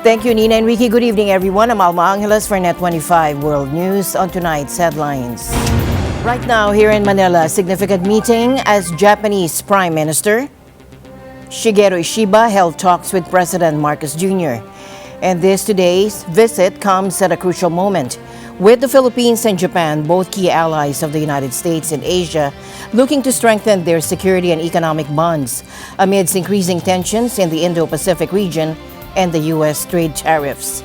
Thank you, Nina and Ricky. Good evening, everyone. I'm Alma Angeles for NET25 World News. On tonight's headlines. Right now, here in Manila, a significant meeting as Japanese Prime Minister Shigeru Ishiba held talks with President Marcos Jr. And today's visit comes at a crucial moment, with the Philippines and Japan, both key allies of the United States in Asia, looking to strengthen their security and economic bonds amidst increasing tensions in the Indo-Pacific region and the U.S. trade tariffs.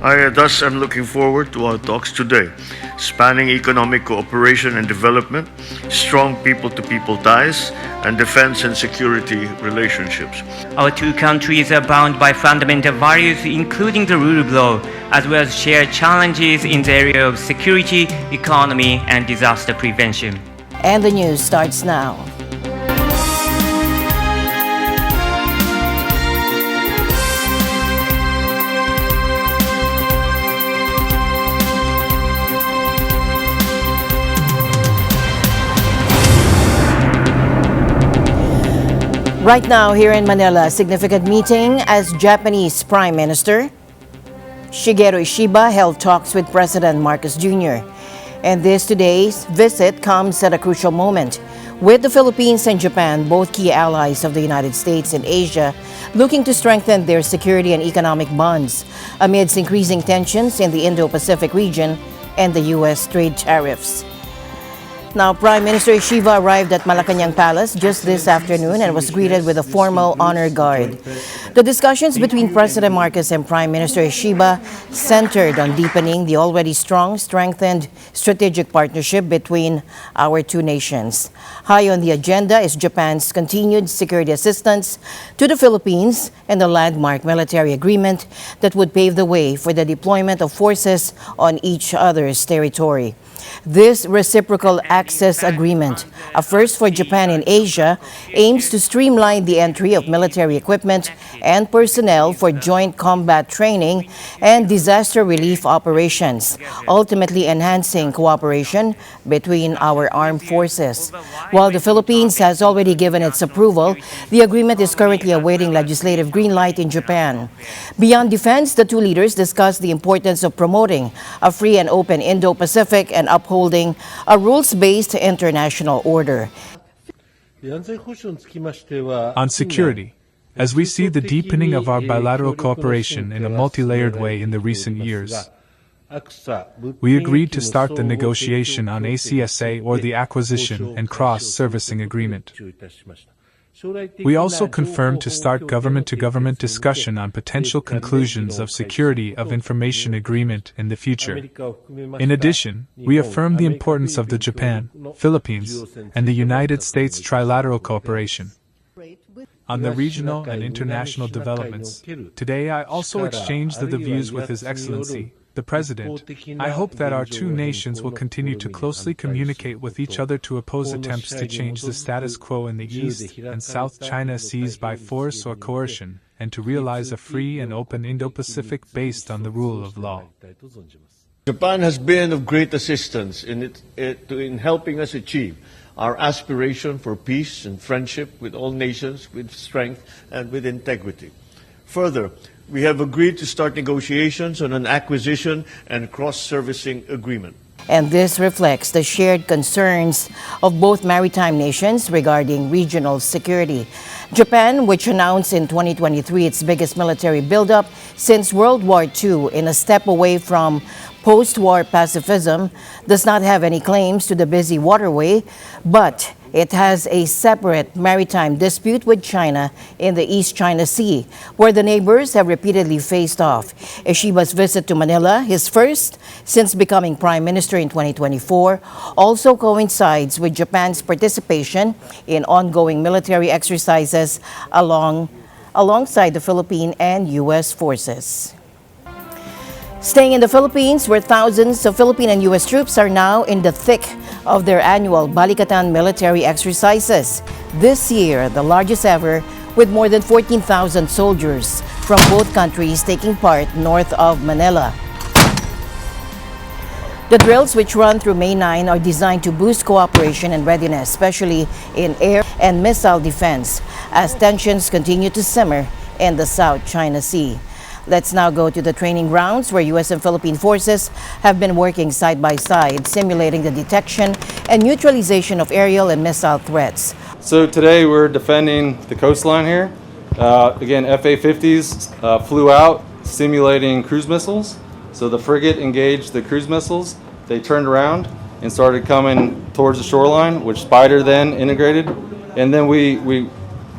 I thus am looking forward to our talks today, spanning economic cooperation and development, strong people-to-people ties, and defense and security relationships. Our two countries are bound by fundamental values, including the rule of law, as well as shared challenges in the area of security, economy, and disaster prevention. And the news starts now. Right now, here in Manila, a significant meeting as Japanese Prime Minister Shigeru Ishiba held talks with President Marcos Jr. And today's visit comes at a crucial moment, with the Philippines and Japan, both key allies of the United States in Asia, looking to strengthen their security and economic bonds amidst increasing tensions in the Indo-Pacific region and the U.S. trade tariffs. Now, Prime Minister Ishiba arrived at Malacanang Palace just this afternoon and was greeted with a formal honor guard. The discussions between President Marcos and Prime Minister Ishiba centered on deepening the already strengthened strategic partnership between our two nations. High on the agenda is Japan's continued security assistance to the Philippines and the landmark military agreement that would pave the way for the deployment of forces on each other's territory. This reciprocal access agreement, a first for Japan in Asia, aims to streamline the entry of military equipment and personnel for joint combat training and disaster relief operations, ultimately enhancing cooperation between our armed forces. While the Philippines has already given its approval, the agreement is currently awaiting legislative green light in Japan. Beyond defense, the two leaders discussed the importance of promoting a free and open Indo-Pacific and upholding a rules-based international order. On security, as we see the deepening of our bilateral cooperation in a multi-layered way in the recent years, we agreed to start the negotiation on ACSA, or the Acquisition and Cross-Servicing Agreement. We also confirmed to start government-to-government discussion on potential conclusions of Security of Information Agreement in the future. In addition, we affirmed the importance of the Japan, Philippines, and the United States trilateral cooperation. On the regional and international developments, today I also exchanged the views with His Excellency, the President. I hope that our two nations will continue to closely communicate with each other to oppose attempts to change the status quo in the East and South China Seas by force or coercion, and to realize a free and open Indo-Pacific based on the rule of law. Japan has been of great assistance in helping us achieve our aspiration for peace and friendship with all nations with strength and with integrity. Further, we have agreed to start negotiations on an acquisition and cross-servicing agreement. And this reflects the shared concerns of both maritime nations regarding regional security. Japan, which announced in 2023 its biggest military buildup since World War II in a step away from post-war pacifism, does not have any claims to the busy waterway, but it has a separate maritime dispute with China in the East China Sea, where the neighbors have repeatedly faced off. Ishiba's visit to Manila, his first since becoming Prime Minister in 2024, also coincides with Japan's participation in ongoing military exercises alongside the Philippine and U.S. forces. Staying in the Philippines, where thousands of Philippine and U.S. troops are now in the thick of their annual Balikatan military exercises. This year, the largest ever, with more than 14,000 soldiers from both countries taking part north of Manila. The drills, which run through May 9, are designed to boost cooperation and readiness, especially in air and missile defense, as tensions continue to simmer in the South China Sea. Let's now go to the training grounds where U.S. and Philippine forces have been working side by side, simulating the detection and neutralization of aerial and missile threats. So today we're defending the coastline here. Again, FA-50s flew out simulating cruise missiles. So the frigate engaged the cruise missiles. They turned around and started coming towards the shoreline, which Spider then integrated. And then we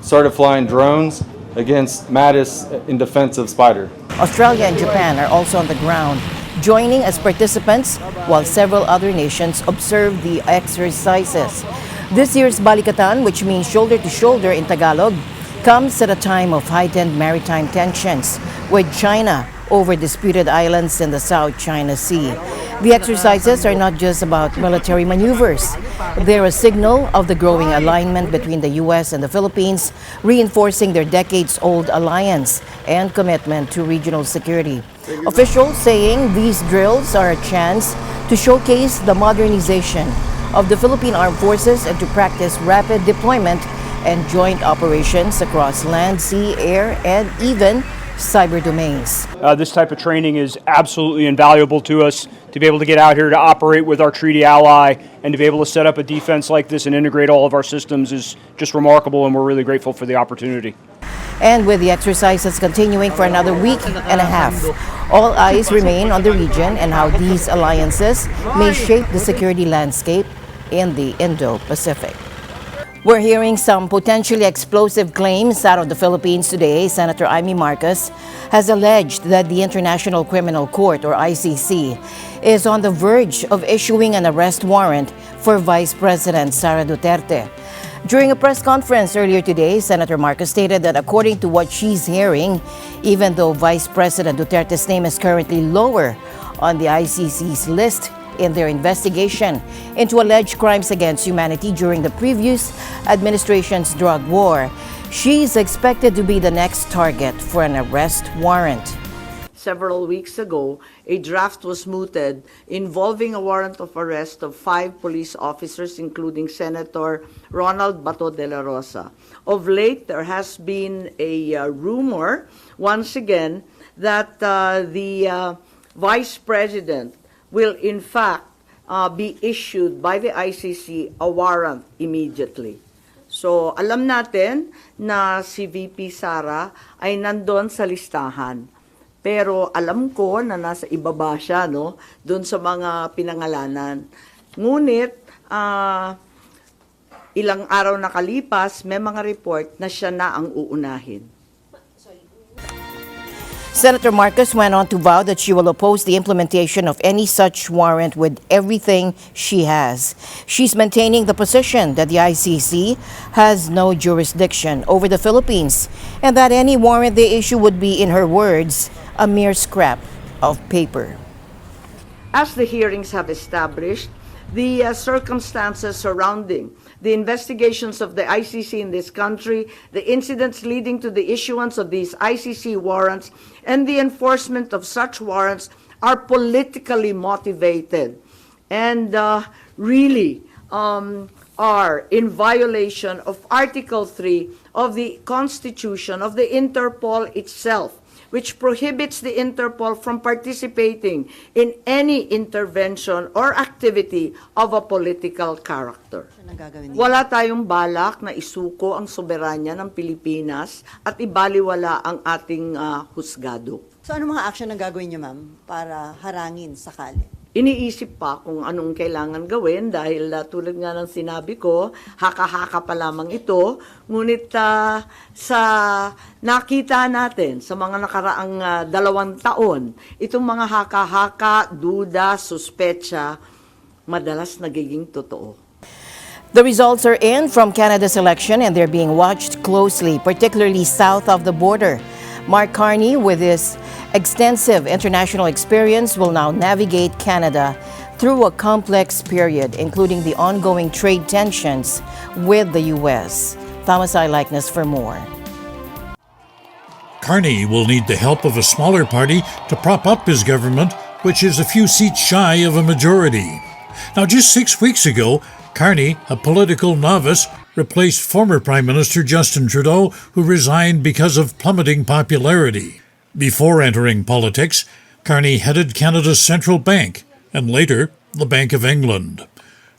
started flying drones against Mattis in defense of Spider. Australia and Japan are also on the ground, joining as participants while several other nations observe the exercises. This year's Balikatan, which means shoulder to shoulder in Tagalog, comes at a time of heightened maritime tensions with China over disputed islands in the South China Sea. The exercises are not just about military maneuvers. They're a signal of the growing alignment between the U.S. and the Philippines, reinforcing their decades-old alliance and commitment to regional security. Officials saying these drills are a chance to showcase the modernization of the Philippine Armed Forces and to practice rapid deployment and joint operations across land, sea, air, and even cyber domains. This type of training is absolutely invaluable to us. To be able to get out here to operate with our treaty ally and to be able to set up a defense like this and integrate all of our systems is just remarkable, and we're really grateful for the opportunity. And with the exercises continuing for another week and a half, all eyes remain on the region and how these alliances may shape the security landscape in the Indo-Pacific. We're hearing some potentially explosive claims out of the Philippines today. Senator Amy Marcos has alleged that the International Criminal Court, or ICC, is on the verge of issuing an arrest warrant for Vice President Sara Duterte. During a press conference earlier today, Senator Marcos stated that according to what she's hearing, even though Vice President Duterte's name is currently lower on the ICC's list in their investigation into alleged crimes against humanity during the previous administration's drug war, she's expected to be the next target for an arrest warrant. Several weeks ago, a draft was mooted involving a warrant of arrest of 5 police officers, including Senator Ronald Bato de la Rosa. Of late, there has been a rumor, once again, that the Vice President will in fact be issued by the ICC a warrant immediately. So alam natin na si VP Sara ay nandun sa listahan. Pero alam ko na nasa ibaba siya, no, doon sa mga pinangalanan. Ngunit ilang araw nakalipas, may mga report na siya na ang uunahin. Senator Marcos went on to vow that she will oppose the implementation of any such warrant with everything she has. She's maintaining the position that the ICC has no jurisdiction over the Philippines and that any warrant they issue would be, in her words, a mere scrap of paper. As the hearings have established, the circumstances surrounding the investigations of the ICC in this country, the incidents leading to the issuance of these ICC warrants, and the enforcement of such warrants are politically motivated and really are in violation of Article 3 of the Constitution of the Interpol itself, which prohibits the Interpol from participating in any intervention or activity of a political character. Wala tayong balak na isuko ang soberanya ng Pilipinas at ibaliwala ang ating husgado. So ano mga action na gagawin niyo, ma'am, para harangin sakali? Iniisip pa kung anong kailangan gawin dahil tulad nga ng sinabi ko, haka-haka pa lamang ito. Ngunit sa nakita natin sa mga nakaraang 2 taon, itong mga haka-haka, duda, suspecha, madalas nagiging totoo. The results are in from Canada's election and they're being watched closely, particularly south of the border. Mark Carney, with his extensive international experience, will now navigate Canada through a complex period, including the ongoing trade tensions with the U.S. Thomas I. Likeness for more. Carney will need the help of a smaller party to prop up his government, which is a few seats shy of a majority. Now, just 6 weeks ago, Carney, a political novice, replaced former Prime Minister Justin Trudeau, who resigned because of plummeting popularity. Before entering politics, Carney headed Canada's central bank and later the Bank of England.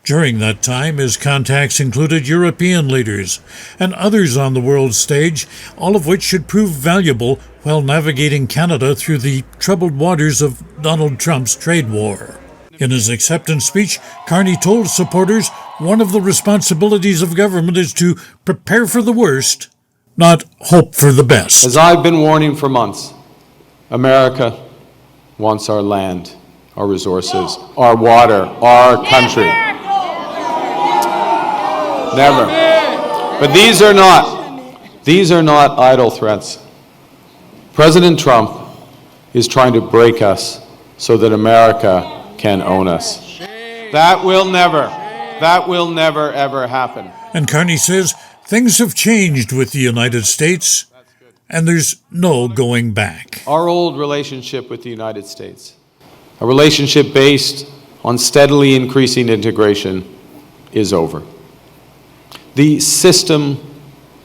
During that time, his contacts included European leaders and others on the world stage, all of which should prove valuable while navigating Canada through the troubled waters of Donald Trump's trade war. In his acceptance speech, Carney told supporters one of the responsibilities of government is to prepare for the worst, not hope for the best. As I've been warning for months, America wants our land, our resources, our water, our country. Never. But these are not idle threats. President Trump is trying to break us so that America can own us. That will never ever happen. And Carney says things have changed with the United States, and there's no going back. Our old relationship with the United States, a relationship based on steadily increasing integration, is over. The system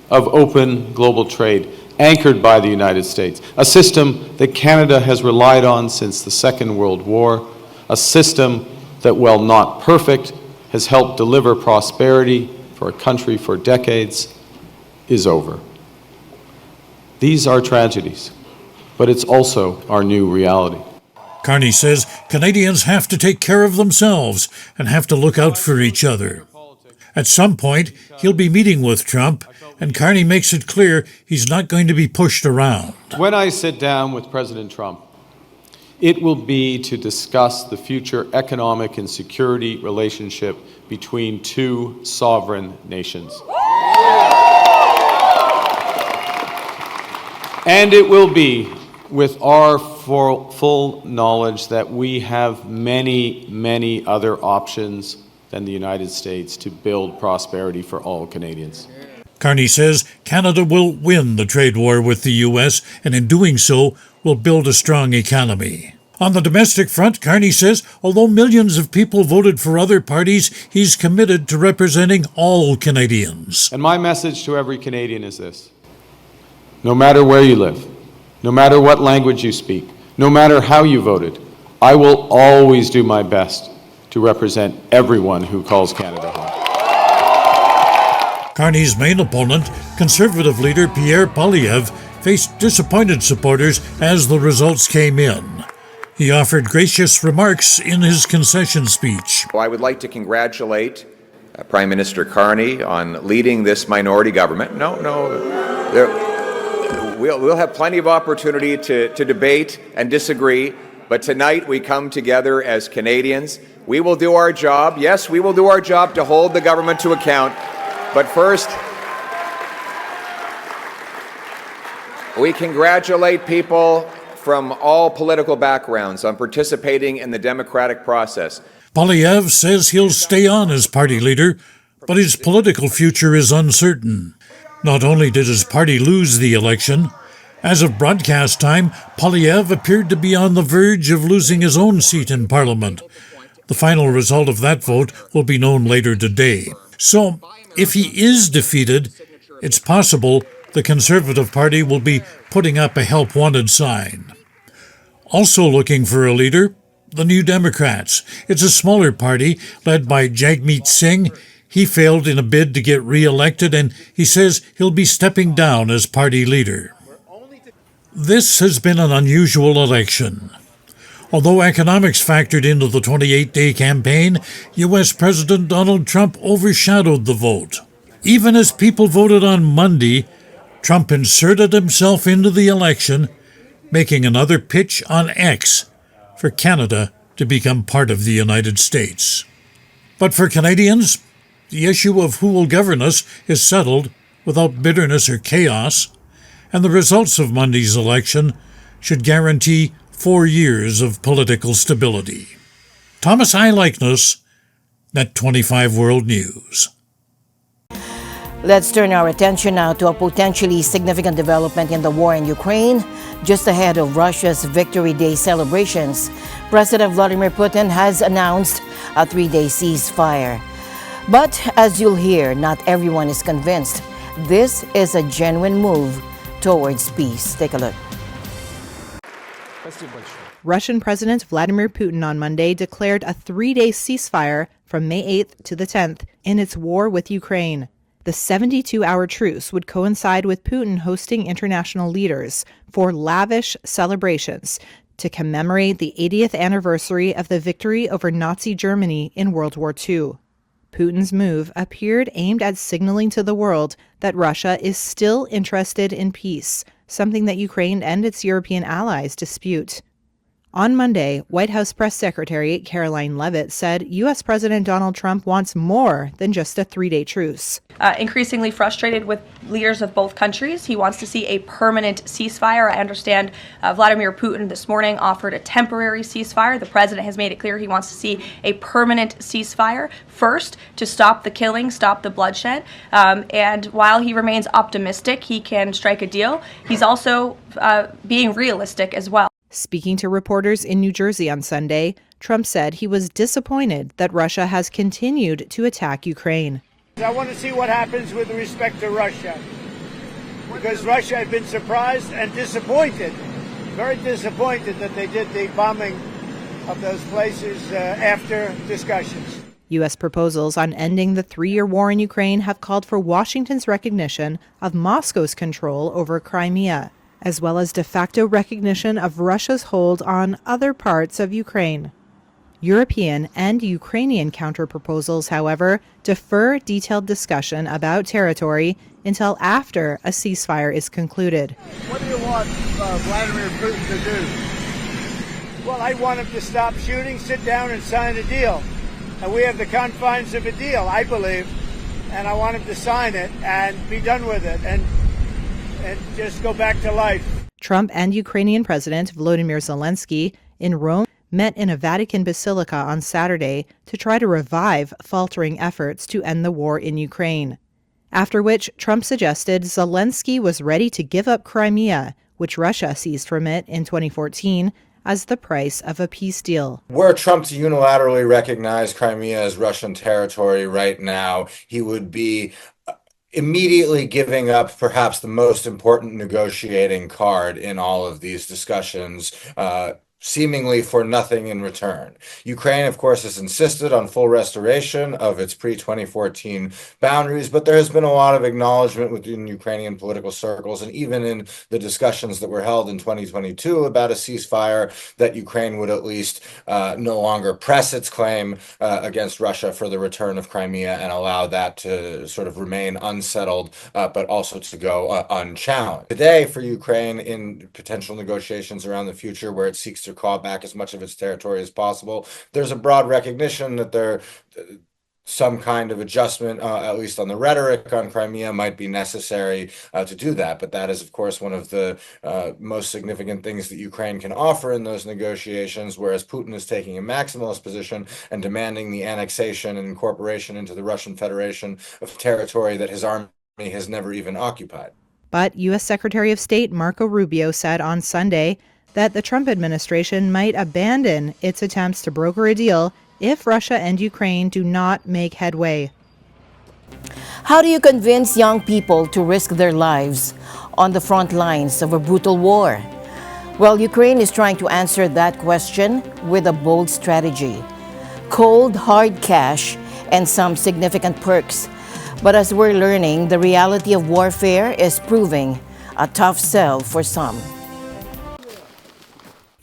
of open global trade, anchored by the United States, a system that Canada has relied on since the Second World War, a system that, while not perfect, has helped deliver prosperity for a country for decades, is over. These are tragedies, but it's also our new reality. Carney says Canadians have to take care of themselves and have to look out for each other. At some point, he'll be meeting with Trump, and Carney makes it clear he's not going to be pushed around. When I sit down with President Trump, it will be to discuss the future economic and security relationship between two sovereign nations. And it will be with our full knowledge that we have many other options than the United States to build prosperity for all Canadians. Carney says Canada will win the trade war with the U.S. and in doing so will build a strong economy. On the domestic front, Carney says although millions of people voted for other parties, he's committed to representing all Canadians. And my message to every Canadian is this: no matter where you live, no matter what language you speak, no matter how you voted, I will always do my best to represent everyone who calls Canada home. Carney's main opponent, Conservative leader Pierre Poilievre, faced disappointed supporters as the results came in. He offered gracious remarks in his concession speech. Well, I would like to congratulate Prime Minister Carney on leading this minority government. We'll have plenty of opportunity to debate and disagree, but tonight we come together as Canadians. We will do our job. Yes, we will do our job to hold the government to account. But first, we congratulate people from all political backgrounds on participating in the democratic process. Poilievre says he'll stay on as party leader, but his political future is uncertain. Not only did his party lose the election, as of broadcast time, Poilievre appeared to be on the verge of losing his own seat in Parliament. The final result of that vote will be known later today. So, if he is defeated, it's possible the Conservative Party will be putting up a help wanted sign. Also looking for a leader, the New Democrats. It's a smaller party led by Jagmeet Singh. He failed in a bid to get re-elected, and he says he'll be stepping down as party leader. This has been an unusual election. Although economics factored into the 28-day campaign, U.S. President Donald Trump overshadowed the vote. Even as people voted on Monday, Trump inserted himself into the election, making another pitch on X for Canada to become part of the United States. But for Canadians, the issue of who will govern us is settled without bitterness or chaos, and the results of Monday's election should guarantee 4 years of political stability. Thomas I. Likeness, NET25 World News. Let's turn our attention now to a potentially significant development in the war in Ukraine. Just ahead of Russia's Victory Day celebrations, President Vladimir Putin has announced a 3-day ceasefire. But as you'll hear, not everyone is convinced this is a genuine move towards peace. Take a look. Russian President Vladimir Putin on Monday declared a 3-day ceasefire from May 8th to the 10th in its war with Ukraine. The 72-hour truce would coincide with Putin hosting international leaders for lavish celebrations to commemorate the 80th anniversary of the victory over Nazi Germany in World War II. Putin's move appeared aimed at signaling to the world that Russia is still interested in peace, something that Ukraine and its European allies dispute. On Monday, White House Press Secretary Caroline Leavitt said U.S. President Donald Trump wants more than just a 3-day truce. Increasingly frustrated with leaders of both countries. He wants to see a permanent ceasefire. I understand Vladimir Putin this morning offered a temporary ceasefire. The president has made it clear he wants to see a permanent ceasefire, first to stop the killing, stop the bloodshed. And while he remains optimistic he can strike a deal, he's also being realistic as well. Speaking to reporters in New Jersey on Sunday, Trump said he was disappointed that Russia has continued to attack Ukraine. I want to see what happens with respect to Russia, because Russia had been surprised and disappointed, very disappointed that they did the bombing of those places after discussions. U.S. proposals on ending the 3-year war in Ukraine have called for Washington's recognition of Moscow's control over Crimea, as well as de facto recognition of Russia's hold on other parts of Ukraine. European and Ukrainian counterproposals, however, defer detailed discussion about territory until after a ceasefire is concluded. What do you want Vladimir Putin to do? Well, I want him to stop shooting, sit down and sign a deal. And we have the confines of a deal, I believe, and I want him to sign it and be done with it and just go back to life. Trump and Ukrainian President Volodymyr Zelensky in Rome met in a Vatican basilica on Saturday to try to revive faltering efforts to end the war in Ukraine. After which, Trump suggested Zelensky was ready to give up Crimea, which Russia seized from it in 2014, as the price of a peace deal. Were Trump to unilaterally recognize Crimea as Russian territory right now, he would be immediately giving up perhaps the most important negotiating card in all of these discussions, seemingly for nothing in return. Ukraine, of course, has insisted on full restoration of its pre-2014 boundaries, but there has been a lot of acknowledgement within Ukrainian political circles and even in the discussions that were held in 2022 about a ceasefire that Ukraine would at least no longer press its claim against Russia for the return of Crimea and allow that to sort of remain unsettled, but also to go unchallenged. Today, for Ukraine in potential negotiations around the future where it seeks to claw back as much of its territory as possible, there's a broad recognition that there some kind of adjustment, at least on the rhetoric on Crimea, might be necessary to do that. But that is, of course, one of the most significant things that Ukraine can offer in those negotiations, whereas Putin is taking a maximalist position and demanding the annexation and incorporation into the Russian Federation of territory that his army has never even occupied. But U.S. Secretary of State Marco Rubio said on Sunday that the Trump administration might abandon its attempts to broker a deal if Russia and Ukraine do not make headway. How do you convince young people to risk their lives on the front lines of a brutal war? Well, Ukraine is trying to answer that question with a bold strategy. Cold, hard cash and some significant perks. But as we're learning, the reality of warfare is proving a tough sell for some.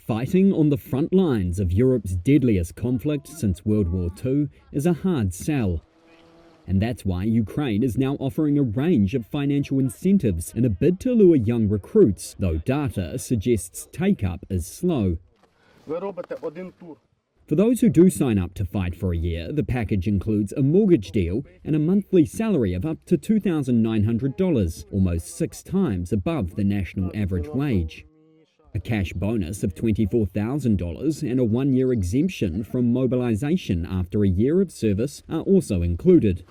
Fighting on the front lines of Europe's deadliest conflict since World War II is a hard sell. And that's why Ukraine is now offering a range of financial incentives in a bid to lure young recruits, though data suggests take-up is slow. For those who do sign up to fight for a year, the package includes a mortgage deal and a monthly salary of up to $2,900, almost 6 times above the national average wage. A cash bonus of $24,000 and a 1-year exemption from mobilization after a year of service are also included.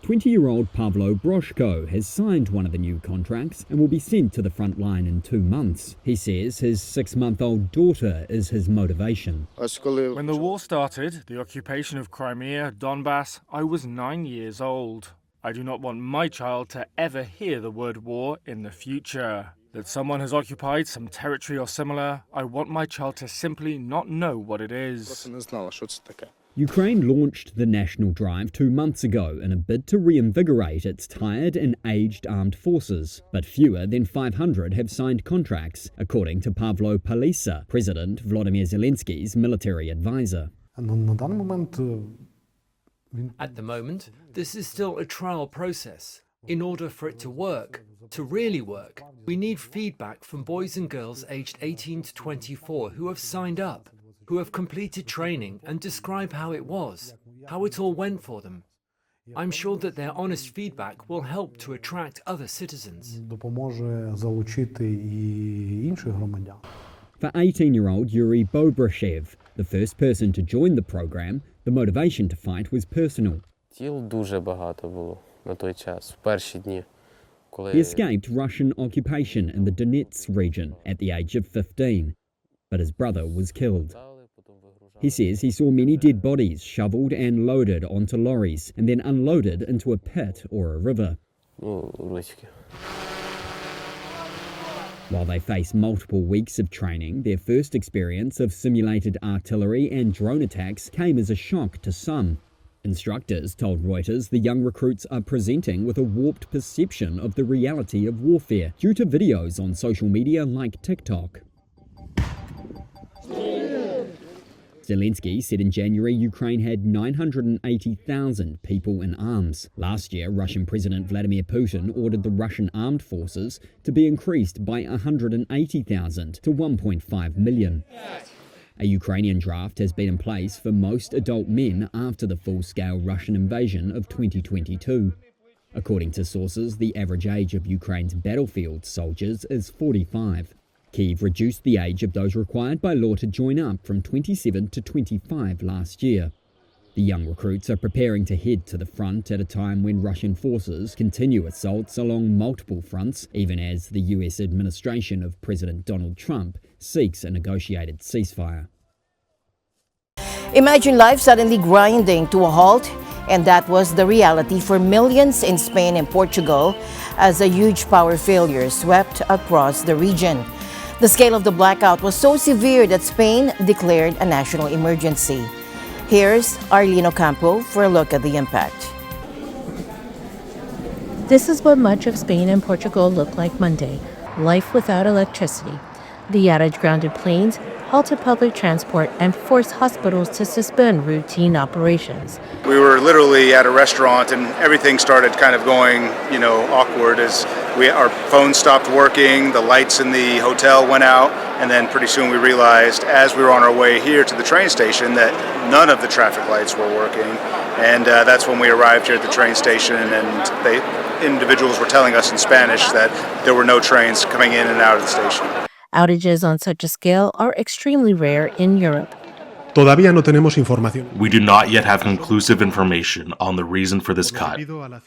20-year-old Pavlo Broshko has signed one of the new contracts and will be sent to the front line in 2 months. He says his 6-month-old daughter is his motivation. When the war started, the occupation of Crimea, Donbass, I was 9 years old. I do not want my child to ever hear the word war in the future. that someone has occupied some territory or similar, I want my child to simply not know what it is. Ukraine launched the national drive 2 months ago in a bid to reinvigorate its tired and aged armed forces, but fewer than 500 have signed contracts, according to Pavlo Palisa, President Volodymyr Zelensky's military advisor. At the moment, this is still a trial process. In order for it to work, to really work, we need feedback from boys and girls aged 18 to 24 who have signed up, who have completed training and describe how it was, how it all went for them. I'm sure that their honest feedback will help to attract other citizens. For 18-year-old Yuri Bobryshev, the first person to join the program, the motivation to fight was personal. He escaped Russian occupation in the Donetsk region at the age of 15, but his brother was killed. He says he saw many dead bodies shoveled and loaded onto lorries and then unloaded into a pit or a river. While they face multiple weeks of training, their first experience of simulated artillery and drone attacks came as a shock to some. Instructors told Reuters the young recruits are presenting with a warped perception of the reality of warfare due to videos on social media like TikTok. Zelensky said in January Ukraine had 980,000 people in arms. Last year, Russian President Vladimir Putin ordered the Russian armed forces to be increased by 180,000 to 1.5 million. A Ukrainian draft has been in place for most adult men after the full-scale Russian invasion of 2022. According to sources, the average age of Ukraine's battlefield soldiers is 45. Kyiv reduced the age of those required by law to join up from 27 to 25 last year. The young recruits are preparing to head to the front at a time when Russian forces continue assaults along multiple fronts, even as the US administration of President Donald Trump seeks a negotiated ceasefire. Imagine life suddenly grinding to a halt, and that was the reality for millions in Spain and Portugal as a huge power failure swept across the region. The scale of the blackout was so severe that Spain declared a national emergency. Here's Arlene Ocampo for a look at the impact. This is what much of Spain and Portugal looked like Monday, life without electricity. The outage grounded planes, halted public transport, and forced hospitals to suspend routine operations. We were literally at a restaurant and everything started kind of going, awkward as our phones stopped working, the lights in the hotel went out, and then pretty soon we realized as we were on our way here to the train station that none of the traffic lights were working. And that's when we arrived here at the train station, and individuals were telling us in Spanish that there were no trains coming in and out of the station. Outages on such a scale are extremely rare in Europe. Todavía no tenemos información. We do not yet have conclusive information on the reason for this cut,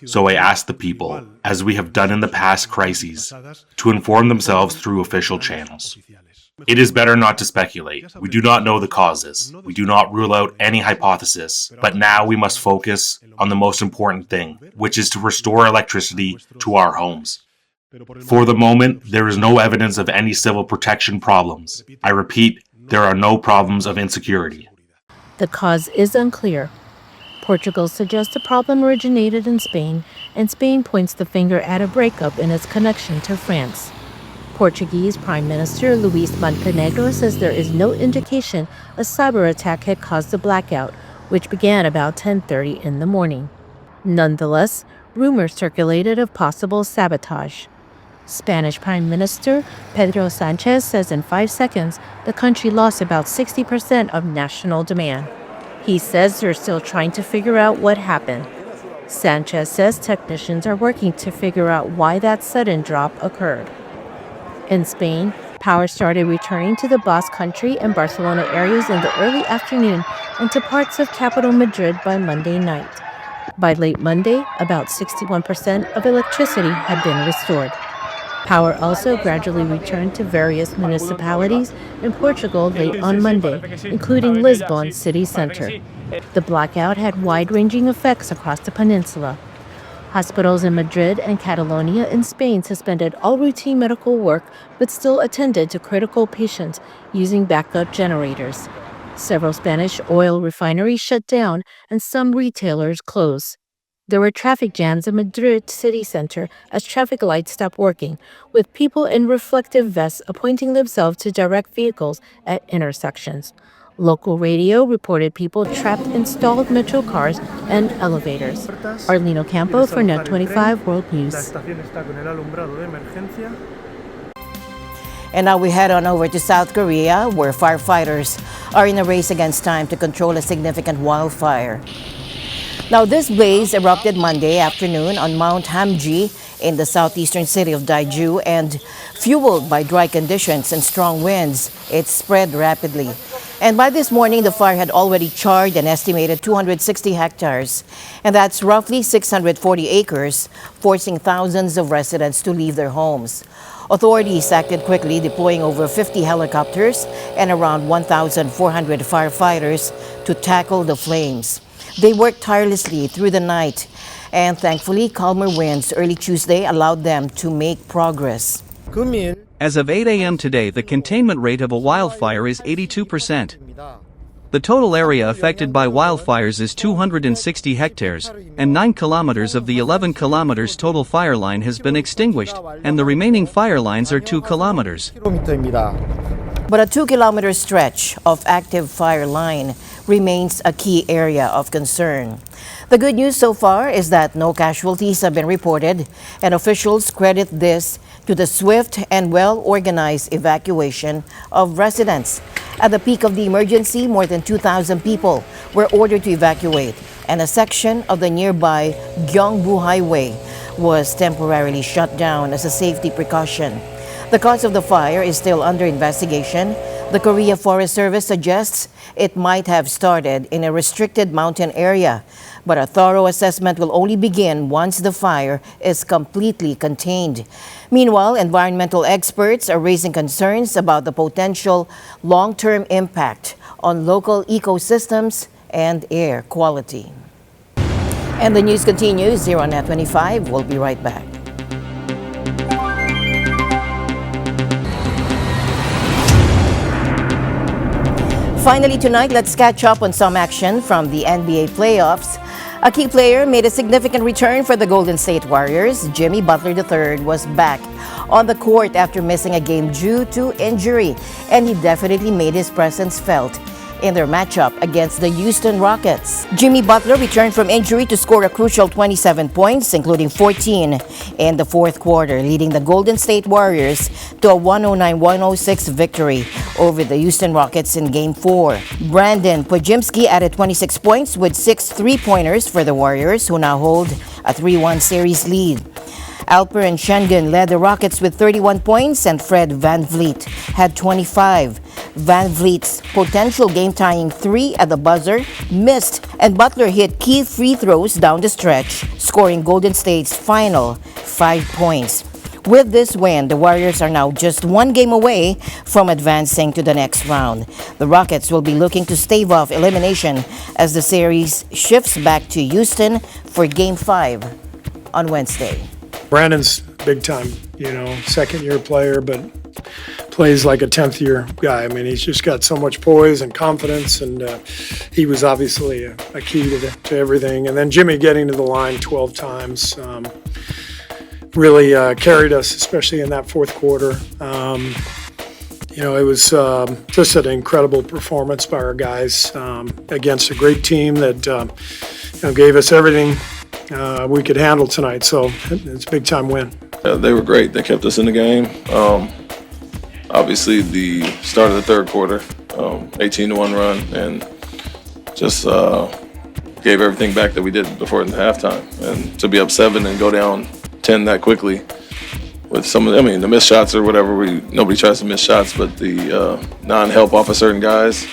so I ask the people, as we have done in the past crises, to inform themselves through official channels. It is better not to speculate. We do not know the causes. We do not rule out any hypothesis, but now we must focus on the most important thing, which is to restore electricity to our homes. For the moment, there is no evidence of any civil protection problems. I repeat, there are no problems of insecurity. The cause is unclear. Portugal suggests the problem originated in Spain, and Spain points the finger at a breakup in its connection to France. Portuguese Prime Minister Luís Montenegro says there is no indication a cyber attack had caused the blackout, which began about 10:30 in the morning. Nonetheless, rumors circulated of possible sabotage. Spanish Prime Minister Pedro Sánchez says in 5 seconds, the country lost about 60% of national demand. He says they're still trying to figure out what happened. Sánchez says technicians are working to figure out why that sudden drop occurred. In Spain, power started returning to the Basque Country and Barcelona areas in the early afternoon and to parts of capital Madrid by Monday night. By late Monday, about 61% of electricity had been restored. Power also gradually returned to various municipalities in Portugal late on Monday, including Lisbon city center. The blackout had wide-ranging effects across the peninsula. Hospitals in Madrid and Catalonia in Spain suspended all routine medical work but still attended to critical patients using backup generators. Several Spanish oil refineries shut down and some retailers closed. There were traffic jams in Madrid city center as traffic lights stopped working, with people in reflective vests appointing themselves to direct vehicles at intersections. Local radio reported people trapped in stalled metro cars and elevators. Arlene Campo for NET25 World News. And now we head on over to South Korea, where firefighters are in a race against time to control a significant wildfire. Now, this blaze erupted Monday afternoon on Mount Hamji in the southeastern city of Daeju, and fueled by dry conditions and strong winds, it spread rapidly. And by this morning, the fire had already charred an estimated 260 hectares, and that's roughly 640 acres, forcing thousands of residents to leave their homes. Authorities acted quickly, deploying over 50 helicopters and around 1,400 firefighters to tackle the flames. They worked tirelessly through the night, and thankfully, calmer winds early Tuesday allowed them to make progress. As of 8 a.m. today, the containment rate of a wildfire is 82%. The total area affected by wildfires is 260 hectares, and 9 kilometers of the 11 kilometers total fire line has been extinguished, and the remaining fire lines are 2 kilometers. But a 2-kilometer stretch of active fire line remains a key area of concern. The good news so far is that no casualties have been reported, and officials credit this to the swift and well-organized evacuation of residents. At the peak of the emergency, more than 2,000 people were ordered to evacuate, and a section of the nearby Gyeongbu Highway was temporarily shut down as a safety precaution. The cause of the fire is still under investigation. The Korea Forest Service suggests it might have started in a restricted mountain area, but a thorough assessment will only begin once the fire is completely contained. Meanwhile, environmental experts are raising concerns about the potential long-term impact on local ecosystems and air quality. And the news continues here on NET25. We'll be right back. Finally tonight, let's catch up on some action from the NBA playoffs. A key player made a significant return for the Golden State Warriors. Jimmy Butler III was back on the court after missing a game due to injury, and he definitely made his presence felt in their matchup against the Houston Rockets. Jimmy Butler returned from injury to score a crucial 27 points, including 14 in the fourth quarter, leading the Golden State Warriors to a 109-106 victory over the Houston Rockets in Game 4. Brandon Podziemski added 26 points with 6 three-pointers for the Warriors, who now hold a 3-1 series lead. Alperen Şengün led the Rockets with 31 points, and Fred VanVleet had 25. VanVleet's potential game-tying 3 at the buzzer missed, and Butler hit key free throws down the stretch, scoring Golden State's final 5 points. With this win, the Warriors are now just 1 game away from advancing to the next round. The Rockets will be looking to stave off elimination as the series shifts back to Houston for Game 5 on Wednesday. Brandon's big time, second-year player, but plays like a 10th-year guy. I mean, he's just got so much poise and confidence, and he was obviously a key to everything. And then Jimmy getting to the line 12 times really carried us, especially in that fourth quarter. It was just an incredible performance by our guys against a great team that gave us everything we could handle tonight, so it's a big-time win. They were great. They kept us in the game. Obviously, the start of the third quarter, 18-1 run, and just gave everything back that we did before the halftime. And to be up 7 and go down 10 that quickly with some of the missed shots or whatever, nobody tries to miss shots, but the non-help off of certain guys,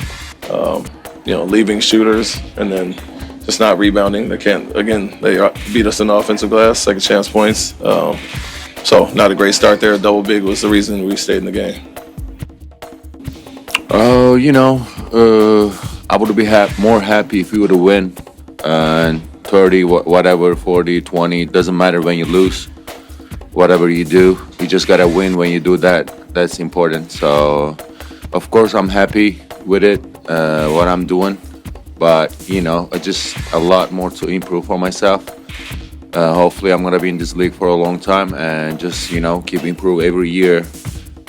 leaving shooters, and then just not rebounding. They beat us in the offensive glass, second chance points. So not a great start there. Double big was the reason we stayed in the game. I would be more happy if we would have win. And 30, whatever, 40, 20, doesn't matter when you lose. Whatever you do, you just gotta win when you do that. That's important. So, of course, I'm happy with it, what I'm doing. But, just a lot more to improve for myself. Hopefully, I'm gonna be in this league for a long time and just, keep improve every year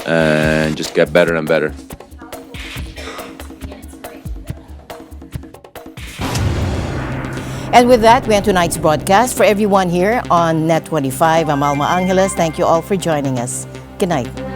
and just get better and better. And with that, we end tonight's broadcast. For everyone here on NET25, I'm Alma Angeles. Thank you all for joining us. Good night.